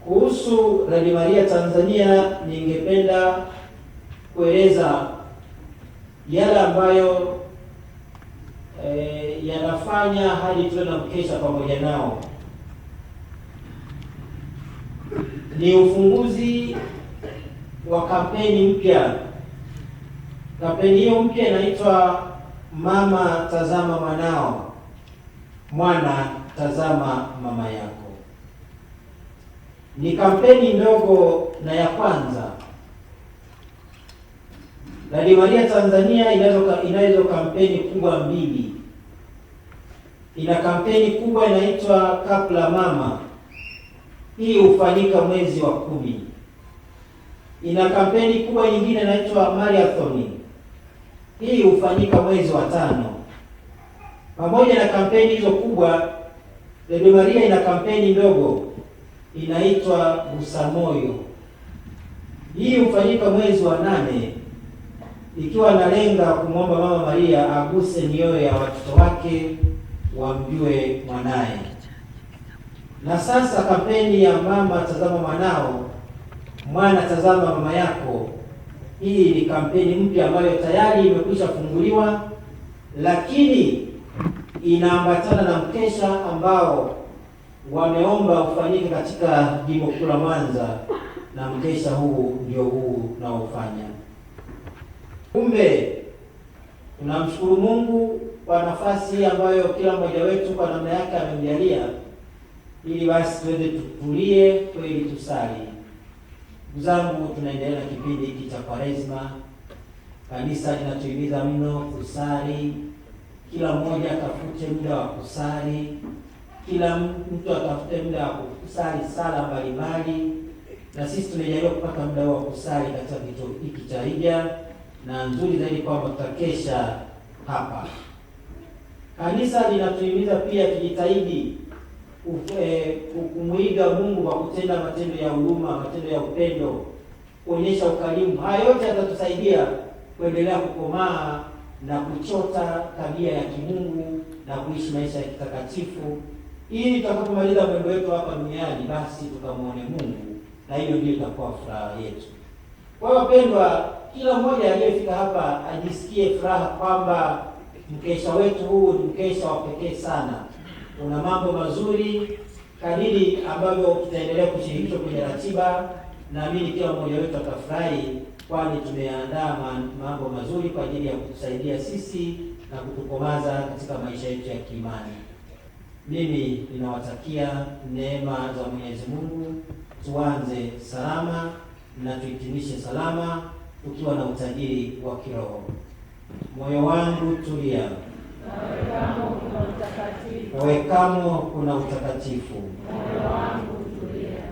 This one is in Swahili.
Kuhusu Radio Maria Tanzania, ningependa kueleza yale ambayo yanafanya hadi tuwe na mkesha pamoja nao. Ni ufunguzi wa kampeni mpya. Kampeni hiyo mpya inaitwa Mama Tazama Mwanao, Mwana Tazama Mama Yako. Ni kampeni ndogo na ya kwanza. Radio Maria Tanzania inazo kampeni kubwa mbili. Ina kampeni kubwa inaitwa Kapla Mama. Hii hufanyika mwezi wa 10. Ina kampeni kubwa nyingine inaitwa Marathon. Hii hufanyika mwezi wa 5. Pamoja na kampeni hizo kubwa, Radio Maria ina kampeni ndogo inaitwa Gusa Moyo. Hii hufanyika mwezi wa 8, ikiwa nalenga kumwomba Mama Maria aguse mioyo ya watoto wake wamjue mwanaye. Na sasa kampeni ya Mama Tazama Mwanao, Mwana Tazama Mama Yako, hii ni kampeni mpya ambayo tayari imekwisha funguliwa, lakini inaambatana na mkesha ambao wameomba ufanyike katika jimbo kuu la Mwanza, na mkesha huu ndio huu naofanya. Kumbe tunamshukuru Mungu kwa nafasi ambayo kila mmoja wetu kwa namna yake amemjalia, ili basi tuweze tutulie kweli tusali. Ndugu zangu, tunaendelea na kipindi hiki cha Kwaresma. Kanisa linatuhimiza mno kusali. Kila mmoja atafute muda wa kusali. Kila mtu atafute muda wa kusali sala mbalimbali, na sisi tumejaliwa kupata muda wa kusali katika kituo hiki cha Hija, na nzuri zaidi kwamba tutakesha hapa. Kanisa linatuhimiza pia tujitahidi kumuiga Mungu kwa kutenda matendo ya huruma, matendo ya upendo, kuonyesha ukarimu. Haya yote yatatusaidia kuendelea kukomaa na kuchota tabia ya kimungu na kuishi maisha ya kitakatifu, ili tutakapomaliza mwendo wetu hapa duniani basi tukamwone Mungu, na hiyo ndio itakuwa furaha yetu. Kwa hiyo wapendwa, kila mmoja aliyefika hapa ajisikie furaha kwamba mkesha wetu huu ni mkesha wa pekee sana. Una mambo mazuri kadiri ambavyo tutaendelea kushirikishwa kwenye ratiba. Naamini kila mmoja wetu atafurahi, kwani tumeandaa mambo mazuri kwa ajili ya kutusaidia sisi na kutukomaza katika maisha yetu ya kiimani. Mimi ninawatakia neema za Mwenyezi Mungu. Tuanze salama na tuhitimishe salama tukiwa na utajiri wa kiroho. Moyo wangu tulia, nawe kamo kuna utakatifu. Moyo wangu